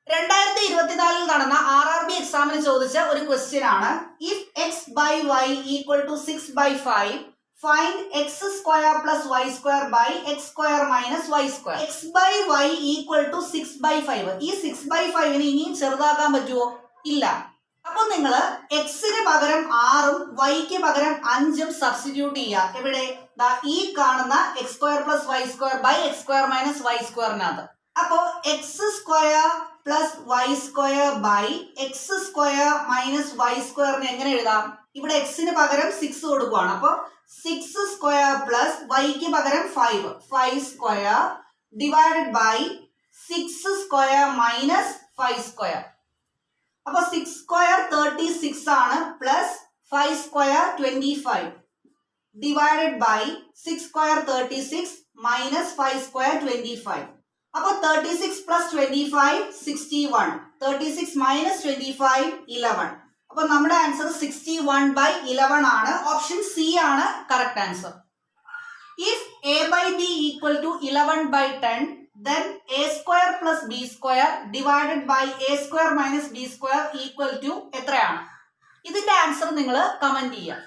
2024 നടന്ന RRB എക്സാമിന് ചോദിച്ച ഒരു ക്വസ്റ്റ്യൻ ആണ്. If x by y equal to 6/5 find x square plus Y square by X square minus y square. X by y equal to 6/5. ഈ 6/5 ഇനിയും ചെറുതാക്കാൻ പറ്റുമോ? ഇല്ല. അപ്പൊ നിങ്ങൾ എക്സിന് പകരം 6ഉം വൈക്ക് പകരം 5ഉം സബ്സ്റ്റിറ്റ്യൂട്ട് ചെയ്യുക. എവിടെ? ഈ കാണുന്ന X square plus Y square by X square minus Y സ്ക്വയറിനകത്ത്. അപ്പോ X square plus Y square by X square minus Y സ്ക്വയറിന് എങ്ങനെ എഴുതാം? ഇവിടെ എക്സിന് പകരം 6 കൊടുക്കുകയാണ്. അപ്പൊ 6 സ്ക്വയർ പ്ലസ് വൈക്ക് പകരം 5 square divided by 6 square minus 5 square. അപ്പൊ 6 സ്ക്വയർ 36 ആണ്, plus 5 square 25 divided by 6 square 36 minus 5 square 25. അപ്പൊ 36 പ്ലസ് 25 61, 36 മൈനസ് 25 11. അപ്പൊ നമ്മുടെ ആൻസർ 61/11 ആണ്. ഓപ്ഷൻ സി ആണ് correct answer. If a by b equal to 11/10 then a square plus b square divided by a square minus b square equal to എത്രയാണ്? ഇതിന്റെ answer നിങ്ങൾ comment ചെയ്യുക.